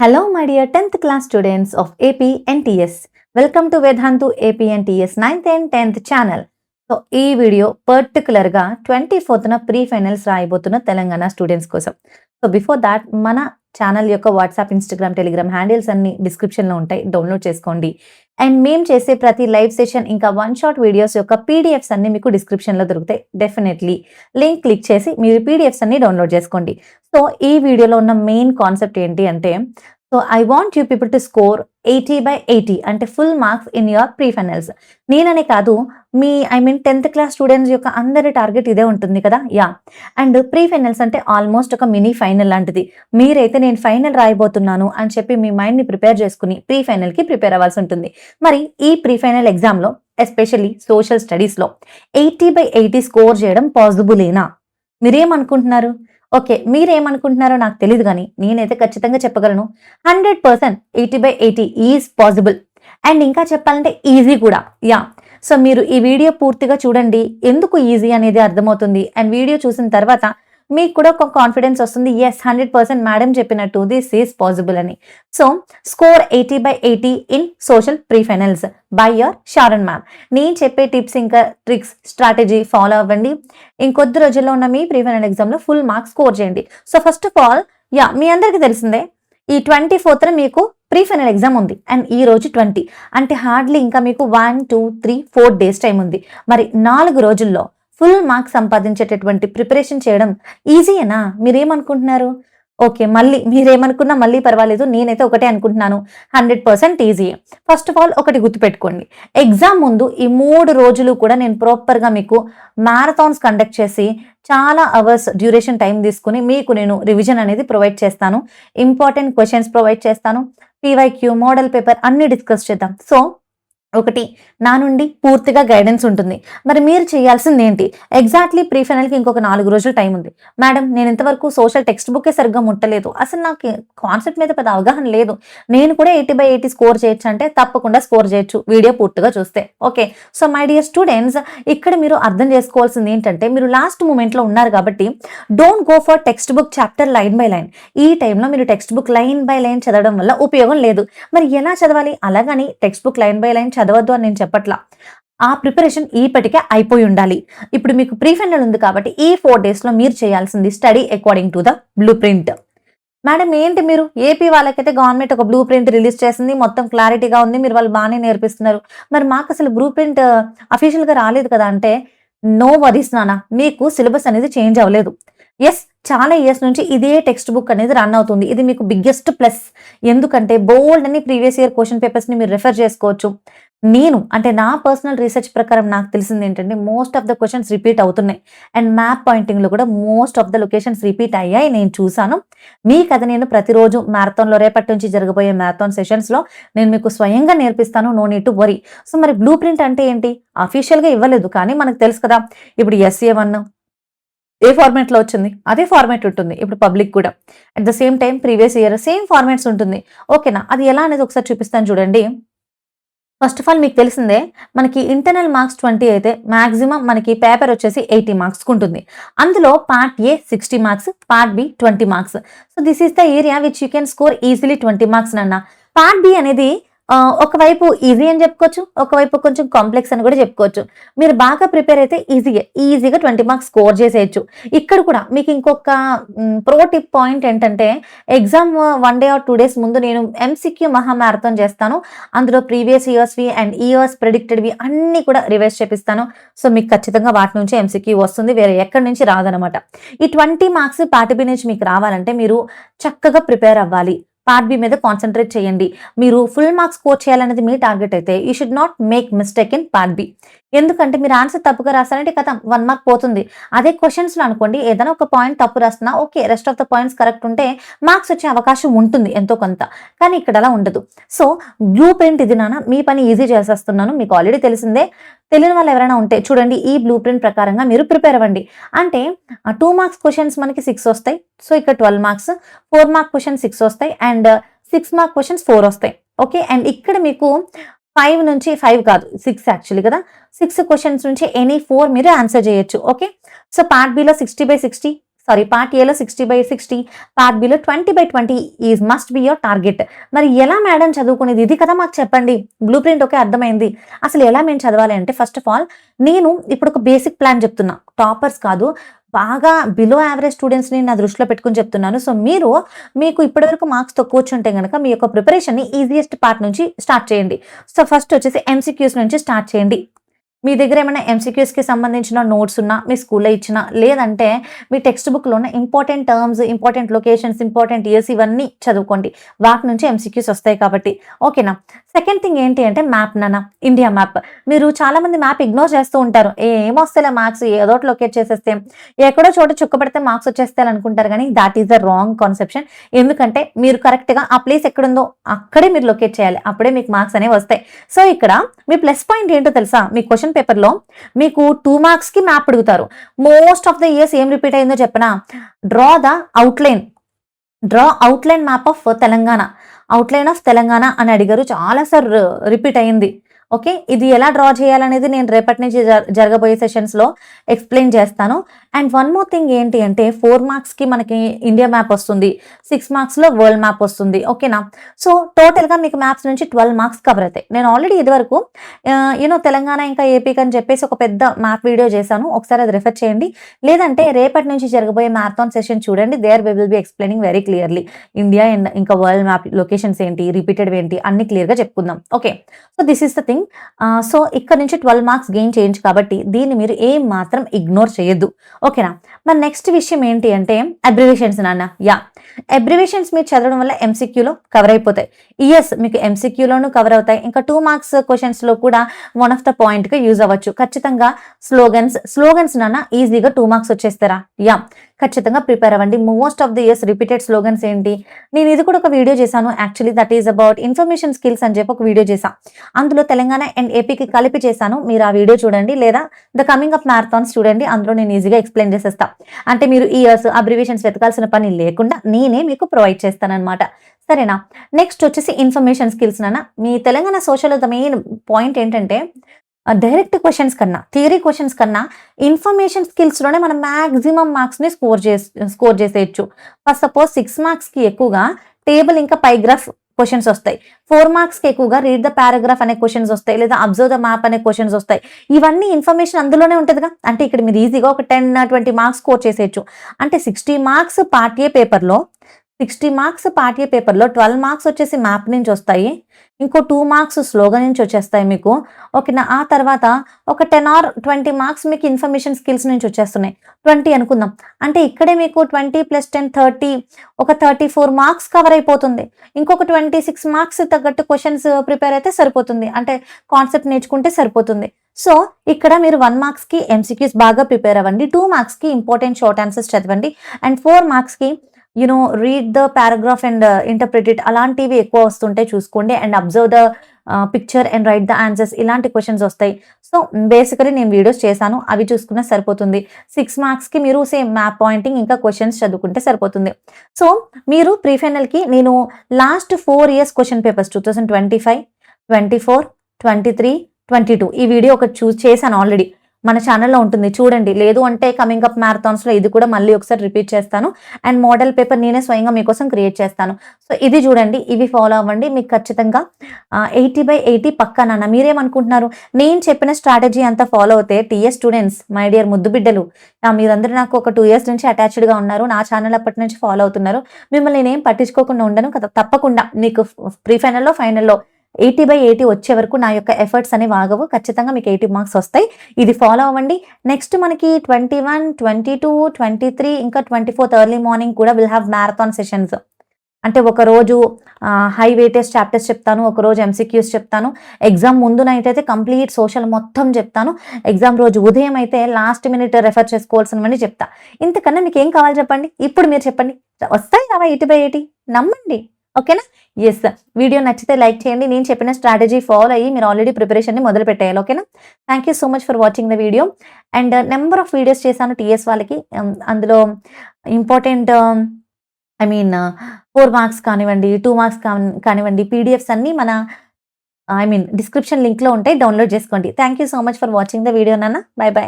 Hello, my dear 10th class students of AP NTS. Welcome to Vedhantu AP NTS 9th and 10th channel. So ఈ video పర్టికులర్గా 24న pre finals రాయబోతున్న Telangana students కోసం. So before that మన channel యొక్క WhatsApp, Instagram, Telegram handles అన్ని డిస్క్రిప్షన్లో ఉంటాయి, download చేసుకోండి. And మేము చేసే ప్రతి లైవ్ సెషన్ ఇంకా వన్ షాట్ వీడియోస్ యొక్క పీడిఎఫ్స్ అన్ని మీకు డిస్క్రిప్షన్లో దొరుకుతాయి. డెఫినెట్లీ లింక్ క్లిక్ చేసి మీరు పీడిఎఫ్స్ అన్ని డౌన్లోడ్ చేసుకోండి. సో ఈ వీడియోలో ఉన్న మెయిన్ కాన్సెప్ట్ ఏంటి అంటే, so I want you people to score 80/80 అంటే full marks in your pre finals. నేననే కాదు, మీ 10th క్లాస్ స్టూడెంట్స్ యొక్క అందరి టార్గెట్ ఇదే ఉంటుంది కదా. అండ్ ప్రీ ఫైనల్స్ అంటే ఆల్మోస్ట్ ఒక మినీ ఫైనల్ లాంటిది. మీరైతే నేను ఫైనల్ రాయబోతున్నాను అని చెప్పి మీ మైండ్ని ప్రిపేర్ చేసుకుని ప్రీ ఫైనల్కి ప్రిపేర్ అవ్వాల్సి ఉంటుంది. మరి ఈ ప్రీ ఫైనల్ ఎగ్జామ్లో ఎస్పెషల్లీ సోషల్ స్టడీస్లో 80/80 స్కోర్ చేయడం పాసిబులేనా? మీరేమనుకుంటున్నారు? ఓకే, మీరేమనుకుంటున్నారో నాకు తెలియదు, కానీ నేనైతే ఖచ్చితంగా చెప్పగలను 100% 80/80 ఈజ్ పాసిబుల్. అండ్ ఇంకా చెప్పాలంటే ఈజీ కూడా. సో మీరు ఈ వీడియో పూర్తిగా చూడండి, ఎందుకు ఈజీ అనేది అర్థమవుతుంది. అండ్ వీడియో చూసిన తర్వాత మీకు కూడా ఒక కాన్ఫిడెన్స్ వస్తుంది, ఎస్ 100% మేడం చెప్పినట్టు దిస్ ఈజ్ పాసిబుల్ అని. So score 80/80 in social pre finals by your Sharon ma'am. నేను చెప్పే టిప్స్ ఇంకా ట్రిక్స్, స్ట్రాటజీ ఫాలో అవ్వండి. ఇంకొద్ది రోజుల్లో ఉన్న మీ ప్రీ ఫైనల్ ఎగ్జామ్లో ఫుల్ మార్క్స్ స్కోర్ చేయండి. సో ఫస్ట్ ఆఫ్ ఆల్ మీ అందరికీ తెలిసిందే, ఈ 24th మీకు ప్రీ ఫైనల్ ఎగ్జామ్ ఉంది. అండ్ ఈ రోజు 20 అంటే హార్డ్లీ ఇంకా మీకు 1, 2, 3, 4 డేస్ టైం ఉంది. మరి 4 రోజుల్లో ఫుల్ మార్క్స్ సంపాదించేటటువంటి ప్రిపరేషన్ చేయడం ఈజీయేనా? మీరేమనుకుంటున్నారు? ఓకే, మళ్ళీ మీరేమనుకున్నా మళ్ళీ పర్వాలేదు, నేనైతే ఒకటే అనుకుంటున్నాను, 100% ఈజీయే. ఫస్ట్ ఆఫ్ ఆల్ ఒకటి గుర్తుపెట్టుకోండి, ఎగ్జామ్ ముందు ఈ 3 రోజులు కూడా నేను ప్రాపర్గా మీకు మ్యారథాన్స్ కండక్ట్ చేసి చాలా అవర్స్ డ్యూరేషన్ టైం తీసుకుని మీకు నేను రివిజన్ అనేది ప్రొవైడ్ చేస్తాను. ఇంపార్టెంట్ క్వశ్చన్స్ ప్రొవైడ్ చేస్తాను, PYQ, మోడల్ పేపర్ అన్ని డిస్కస్ చేద్దాం. సో ఒకటి, నా నుండి పూర్తిగా గైడెన్స్ ఉంటుంది. మరి మీరు చేయాల్సింది ఏంటి? ఎగ్జాక్ట్లీ ప్రీ ఫైనల్కి ఇంకొక 4 రోజులు టైం ఉంది. మేడం, నేను ఇంతవరకు సోషల్ టెక్స్ట్ బుక్కే సరిగ్గా ముట్టలేదు, అసలు నాకు కాన్సెప్ట్ మీద పెద్ద అవగాహన లేదు, నేను కూడా 80/80 స్కోర్ చేయొచ్చు అంటే తప్పకుండా స్కోర్ చేయొచ్చు, వీడియో పూర్తిగా చూస్తే. Okay, so my dear students, ఇక్కడ మీరు అర్థం చేసుకోవాల్సింది ఏంటంటే, మీరు లాస్ట్ మూమెంట్లో ఉన్నారు కాబట్టి don't go for textbook chapter line by line. ఈ టైంలో మీరు textbook line by line చదవడం వల్ల ఉపయోగం లేదు. మరి ఎలా చదవాలి? అలాగని textbook line by line చదవద్దు అని నేను చెప్పట్లా. ఆ ప్రిపరేషన్ ఇప్పటికే అయిపోయి ఉండాలి. ఇప్పుడు మీకు ప్రీ ఫైనల్ ఉంది కాబట్టి ఈ 4 డేస్లో మీరు చేయాల్సింది study according to the blue print. Madam ఏంటి, మీరు ఏపీ వాళ్ళకైతే గవర్నమెంట్ ఒక బ్లూ ప్రింట్ రిలీజ్ చేసింది, మొత్తం క్లారిటీగా ఉంది, మీరు వాళ్ళు బాగానే నేర్పిస్తున్నారు, మరి మాకు అసలు బ్లూ ప్రింట్ అఫీషియల్గా రాలేదు కదా అంటే, నో వరీస్ నానా, మీకు సిలబస్ అనేది చేంజ్ అవ్వలేదు. ఎస్, చాలా ఇయర్స్ నుంచి ఇదే టెక్స్ట్ బుక్ అనేది రన్ అవుతుంది. ఇది మీకు బిగ్గెస్ట్ ప్లస్. ఎందుకంటే బోల్డ్ అని ప్రీవియస్ ఇయర్ క్వశ్చన్ పేపర్స్ని మీరు రెఫర్ చేసుకోవచ్చు. నా పర్సనల్ రీసెర్చ్ ప్రకారం నాకు తెలిసింది ఏంటంటే, most of the questions repeat అవుతున్నాయి. అండ్ మ్యాప్ పాయింటింగ్లో కూడా most of the locations repeat అయ్యాయి, నేను చూసాను. మీ కథ నేను ప్రతిరోజు మ్యారథాన్లో, రేపటి నుంచి జరగబోయే మ్యారథాన్ సెషన్స్లో నేను మీకు స్వయంగా నేర్పిస్తాను, no need to worry. So మరి బ్లూ ప్రింట్ అంటే ఏంటి? అఫీషియల్గా ఇవ్వలేదు, కానీ మనకు తెలుసు కదా, ఇప్పుడు SA1 ఏ ఫార్మాట్లో వచ్చింది అదే ఫార్మాట్ ఉంటుంది ఇప్పుడు పబ్లిక్ కూడా. At the same time previous year same formats ఉంటుంది. ఓకేనా? అది ఎలా అనేది ఒకసారి చూపిస్తాను చూడండి. ఫస్ట్ ఆఫ్ ఆల్ మీకు తెలిసిందే, మనకి ఇంటర్నల్ మార్క్స్ 20 అయితే మాక్సిమం మనకి పేపర్ వచ్చేసి 80 మార్క్స్కి ఉంటుంది. అందులో part A 60 marks, part B 20 marks. So this is the area which you can score easily 20 marks నాన్న. పార్ట్ బి అనేది ఒకవైపు ఈజీ అని చెప్పుకోవచ్చు, ఒకవైపు కొంచెం కాంప్లెక్స్ అని కూడా చెప్పుకోవచ్చు. మీరు బాగా ప్రిపేర్ అయితే ఈజీగా 20 మార్క్స్ స్కోర్ చేసేయచ్చు. ఇక్కడ కూడా మీకు ఇంకొక ప్రో టిప్ పాయింట్ ఏంటంటే, ఎగ్జామ్ 1 డే ఆర్ 2 డేస్ ముందు నేను MCQ మహా మ్యారథాన్ చేస్తాను. అందులో ప్రీవియస్ ఇయర్స్వి అండ్ ఇయర్స్ ప్రెడిక్టెడ్వి అన్నీ కూడా రివైజ్ చేపిస్తాను. సో మీకు ఖచ్చితంగా వాటి నుంచి MCQ వస్తుంది, వేరే ఎక్కడి నుంచి రాదనమాట. ఈ 20 మార్క్స్ పార్ట్ బి నుంచి మీకు రావాలంటే మీరు చక్కగా ప్రిపేర్ అవ్వాలి. పార్ట్ బి మీద కాన్సన్ట్రేట్ చేయండి. మీరు ఫుల్ మార్క్స్ స్కోర్ చేయాలనేది మీ టార్గెట్ అయితే you should not make mistake in part B. ఎందుకంటే మీరు ఆన్సర్ తప్పుగా రాస్తారంటే కథ 1 మార్క్ పోతుంది. అదే క్వశ్చన్స్లో అనుకోండి, ఏదైనా ఒక పాయింట్ తప్పు రాస్తున్నా okay, rest of the points correct ఉంటే మార్క్స్ వచ్చే అవకాశం ఉంటుంది ఎంతో కొంత, కానీ ఇక్కడ అలా ఉండదు. సో బ్లూ ప్రింట్ ఇది నాన్న, మీ పని ఈజీ చేసేస్తున్నాను, మీకు ఆల్రెడీ తెలిసిందే. తెలియని వాళ్ళు ఎవరైనా ఉంటే చూడండి, ఈ బ్లూ ప్రింట్ ప్రకారంగా మీరు ప్రిపేర్ అవ్వండి. అంటే 2 మార్క్స్ క్వశ్చన్స్ మనకి 6 వస్తాయి. సో ఇక్కడ 12 మార్క్స్, 4 మార్క్ క్వశ్చన్స్ 6 వస్తాయి అండ్ 6 మార్క్ క్వశ్చన్స్ 4 వస్తాయి. ఓకే, అండ్ ఇక్కడ మీకు 5 నుంచి 5 కాదు 6 యాక్చువల్లీ కదా, 6 క్వశ్చన్స్ నుంచి ఎనీ 4 మీరు ఆన్సర్ చేయొచ్చు. Okay, so part below 60/60 part ఏలో 60/60, part below 20/20 is must be your target. మరి ఎలా మేడం చదువుకునేది? ఇది కదా మాకు చెప్పండి. బ్లూ ప్రింట్ ఓకే అర్థమైంది. అసలు ఎలా మేము చదవాలి అంటే ఫస్ట్ ఆఫ్ ఆల్ నేను ఇప్పుడు ఒక బేసిక్ ప్లాన్ చెప్తున్నా. టాపర్స్ కాదు, బాగా బిలో యావరేజ్ స్టూడెంట్స్‌ని నా దృష్టిలో పెట్టుకొని చెప్తున్నాను. సో, మీకు ఇప్పటివరకు మార్క్స్ తక్కువొచ్చుంటే గనక మీ యొక్క ప్రిపరేషన్‌ని ఈజియెస్ట్ పార్ట్ నుంచి స్టార్ట్ చేయండి. సో, ఫస్ట్ వచ్చేసి ఎంసీక్యూస్ నుంచి స్టార్ట్ చేయండి. మీ దగ్గర ఏమైనా ఎంసీక్యూస్‌కి సంబంధించిన నోట్స్ ఉన్నా, మీ స్కూల్‌లో ఇచ్చినా, లేదంటే మీ టెక్స్ట్ బుక్‌లో ఉన్న important terms, important locations, important years ఇవన్నీ చదువుకోండి. వాటి నుంచి ఎంసీక్యూస్ వస్తాయి కాబట్టి. ఓకేనా? సెకండ్ థింగ్ ఏంటి అంటే మ్యాప్ నాన్న, ఇండియా మ్యాప్. మీరు చాలామంది మ్యాప్ ఇగ్నోర్ చేస్తూ ఉంటారు. ఏమొస్తేలే మార్క్స్ ఏదో ఒకటి లొకేట్ చేసేస్తే, ఎక్కడో చోట చుక్కపెడితే మార్క్స్ వచ్చేస్తాయి అనుకుంటారు గానీ thought is the wrong conception. ఎందుకంటే మీరు కరెక్ట్‌గా ఆ ప్లేస్ ఎక్కడుందో అక్కడే మీరు లొకేట్ చేయాలి. అప్పుడే మీకు మార్క్స్ అనేవి వస్తాయి. సో, ఇక్కడ మీ ప్లస్ పాయింట్ ఏంటో తెలుసా? మీ క్వెషన్ పేపర్‌లో మీకు 2 మార్క్స్‌కి మ్యాప్ అడుగుతారు. మోస్ట్ ఆఫ్ ద ఇయర్స్ ఏం రిపీట్ అయిందో చెప్పనా? Draw the outline. Outline map of Telangana. Outline of Telangana అని అడిగారు. చాలా సార్లు రిపీట్ అయింది. ఓకే. ఇది ఎలా డ్రా చేయాలనేది నేను రేపటి నుంచి జరగబోయే సెషన్స్‌లో ఎక్స్‌ప్లెయిన్ చేస్తాను. అండ్ వన్ మోర్ థింగ్ ఏంటి అంటే 4 మార్క్స్‌కి మనకి ఇండియా మ్యాప్ వస్తుంది. 6 మార్క్స్‌లో వరల్డ్ మ్యాప్ వస్తుంది. ఓకేనా? సో, టోటల్‌గా మీకు మ్యాప్స్ నుంచి 12 మార్క్స్ కవర్ అవుతాయి. నేను ఆల్రెడీ ఇదివరకు తెలంగాణ ఇంకా ఏపీకి అని చెప్పేసి ఒక పెద్ద మ్యాప్ వీడియో చేశాను. ఒకసారి అది రిఫర్ చేయండి. లేదంటే రేపటి నుంచి జరగబోయే మ్యారథాన్ సెషన్ చూడండి. There we will be explaining very clearly. India and ఇంకా వరల్డ్ మ్యాప్ లొకేషన్స్ ఏంటి, రిపీటెడ్‌వి ఏంటి అన్నీ క్లియర్‌గా చెప్పుకుందాం. Okay. So, this is the thing. So, ఇక్కడ నుంచి 12 మార్క్స్ గెయిన్ చేయొచ్చు కాబట్టి దీన్ని మీరు ఏం మాత్రం ఇగ్నోర్ చేయొద్దు. ఓకేనా? మరి నెక్స్ట్ విషయం ఏంటి అంటే అబ్రివేషన్స్ నాన్న. అబ్రివేషన్స్ మీరు చదవడం వల్ల ఎంసీక్యూలో కవర్ అయిపోతాయి. యెస్, మీకు ఎంసీక్యూలోనూ కవర్ అవుతాయి. ఇంకా 2 మార్క్స్ క్వెషన్స్‌లో కూడా వన్ ఆఫ్ ద పాయింట్‌గా యూజ్ అవ్వచ్చు. ఖచ్చితంగా స్లోగన్స్ నాన్న ఈజీగా 2 మార్క్స్ వచ్చేస్తారా? ఖచ్చితంగా ప్రిపేర్ అవ్వండి. Most of the years repeated slogans ఏంటి? నేను ఇది కూడా ఒక వీడియో చేశాను. Actually that is about information skills అని చెప్పి ఒక వీడియో చేశా. అందులో తెలంగాణ అండ్ ఏపీకి కలిపి చేశాను. మీరు ఆ వీడియో చూడండి, లేదా ద కమింగ్ అప్ మ్యారథాన్స్ చూడండి. అందులో నేను ఈజీగా ఎక్స్‌ప్లెయిన్ చేసేస్తా. అంటే మీరు ఇయర్స్, అబ్రివేషన్స్ వెతకాల్సిన పని లేకుండా నేనే మీకు ప్రొవైడ్ చేస్తానన్నమాట. సరేనా? నెక్స్ట్ వచ్చేసి ఇన్ఫర్మేషన్ స్కిల్స్ నాన్న. మీ తెలంగాణ సోషల్‌లో ద మెయిన్ పాయింట్ ఏంటంటే డైరెక్ట్ క్వెషన్స్ కన్నా, థియరీ క్వెషన్స్ కన్నా ఇన్ఫర్మేషన్ స్కిల్స్‌లోనే మనం మాక్సిమం మార్క్స్‌ని స్కోర్ చేసేయొచ్చు. ఫర్ సపోజ్ 6 మార్క్స్‌కి ఎక్కువగా టేబుల్ ఇంకా పైగ్రాఫ్ క్వెషన్స్ వస్తాయి. 4 మార్క్స్‌కి ఎక్కువగా రీడ్ ద పారాగ్రాఫ్ అనే క్వెషన్స్ వస్తాయి. లేదా అబ్జర్వ్ ద మ్యాప్ అనే క్వెషన్స్ వస్తాయి. ఇవన్నీ ఇన్ఫర్మేషన్ అందులోనే ఉంటదిగా. అంటే ఇక్కడ మీరు ఈజీగా ఒక 10, 20 మార్క్స్ స్కోర్ చేసేయొచ్చు. అంటే 60 మార్క్స్ పార్ట్ ఏ పేపర్‌లో 12 మార్క్స్ వచ్చేసి మ్యాప్ నుంచి వస్తాయి. ఇంకో 2 మార్క్స్ స్లోగన్ నుంచి వచ్చేస్తాయి మీకు. ఓకేనా? ఆ తర్వాత ఒక 10 ఆర్ 20 మార్క్స్ మీకు ఇన్ఫర్మేషన్ స్కిల్స్ నుంచి వచ్చేస్తున్నాయి. 20 అనుకుందాం. అంటే ఇక్కడే మీకు 20 + 10 30, ఒక 34 మార్క్స్ కవర్ అయిపోతుంది. ఇంకొక 26 మార్క్స్ తగ్గట్టు క్వెషన్స్ ప్రిపేర్ అయితే సరిపోతుంది. అంటే కాన్సెప్ట్ నేర్చుకుంటే సరిపోతుంది. సో, ఇక్కడ మీరు 1 మార్క్స్‌కి ఎంసీక్యూస్ బాగా ప్రిపేర్ అవ్వండి. 2 మార్క్స్‌కి ఇంపార్టెంట్ షార్ట్ ఆన్సర్స్ చదవండి. అండ్ 4 మార్క్స్‌కి read the paragraph and interpret it అలాంటివి ఎక్కువ వస్తుంటాయి చూసుకోండి. And observe the picture and right the answers ఇలాంటి క్వెషన్స్ వస్తాయి. సో, బేసికలీ నేను వీడియోస్ చేశాను. అవి చూసుకున్నా సరిపోతుంది. 6 మార్క్స్‌కి మీరు సేమ్ మ్యాప్ పాయింటింగ్ ఇంకా క్వెషన్స్ చదువుకుంటే సరిపోతుంది. సో, మీరు ప్రీ ఫైనల్‌కి నేను లాస్ట్ 4 ఇయర్స్ క్వెషన్ పేపర్స్ 2025, 24, 23, 22 ఈ వీడియో ఒకటి చేశాను ఆల్రెడీ. మన ఛానల్‌లో ఉంటుంది చూడండి. లేదు అంటే కమింగ్ అప్ మ్యారథాన్స్‌లో ఇది కూడా మళ్ళీ ఒకసారి రిపీట్ చేస్తాను. అండ్ మోడల్ పేపర్ నేనే స్వయంగా మీకోసం క్రియేట్ చేస్తాను. సో, ఇది చూడండి. ఇవి ఫాలో అవ్వండి. మీకు ఖచ్చితంగా 80/80 పక్కా నాన్న. మీరేమనుకుంటున్నారు? నేను చెప్పిన స్ట్రాటజీ అంతా ఫాలో అవుతే టీఎస్ స్టూడెంట్స్, మై డియర్ ముద్దు బిడ్డలు, మీరందరూ నాకు ఒక 2 ఇయర్స్ నుంచి అటాచ్డ్‌గా ఉన్నారు. నా ఛానల్ అప్పటి నుంచి ఫాలో అవుతున్నారు. మిమ్మల్ని నేనేం పట్టించుకోకుండా ఉండను కదా. తప్పకుండా మీకు ప్రీ ఫైనల్‌లో, ఫైనల్‌లో 80/80 వచ్చే వరకు నా యొక్క ఎఫర్ట్స్ అనేవి ఆగవు. ఖచ్చితంగా మీకు 80 మార్క్స్ వస్తాయి. ఇది ఫాలో అవ్వండి. నెక్స్ట్ మనకి 21, 22, 23 ఇంకా 24థ్ ఎర్లీ మార్నింగ్ కూడా విల్ హావ్ మ్యారథాన్ సెషన్స్. అంటే ఒకరోజు హై వెయిటేజ్ చాప్టర్స్ చెప్తాను. ఒకరోజు ఎంసీక్యూస్ చెప్తాను. ఎగ్జామ్ ముందు నైట్ అయితే కంప్లీట్ సోషల్ మొత్తం చెప్తాను. ఎగ్జామ్ రోజు ఉదయం అయితే లాస్ట్ మినిట్ రెఫర్ చేసుకోవాల్సినవన్నీ చెప్తా. ఇంతకన్నా మీకు ఏం కావాలి చెప్పండి? ఇప్పుడు మీరు చెప్పండి. వస్తాయి రావా 80/80? నమ్మండి. ఓకేనా? యెస్. వీడియో నచ్చితే లైక్ చేయండి. నేను చెప్పిన స్ట్రాటజీ ఫాలో అయ్యి మీరు ఆల్రెడీ ప్రిపరేషన్‌ని మొదలు పెట్టేయాలి. ఓకేనా? Thank you so much for watching the video. And number of videos చేశాను టీఎస్ వాళ్ళకి. అందులో ఇంపార్టెంట్ 4 మార్క్స్ కానివ్వండి, 2 మార్క్స్ కానివ్వండి, పీడిఎఫ్స్ అన్నీ మన డిస్క్రిప్షన్ లింక్‌లో ఉంటాయి. డౌన్‌లోడ్ చేసుకోండి. Thank you so much for watching the video నాన్న. Bye by.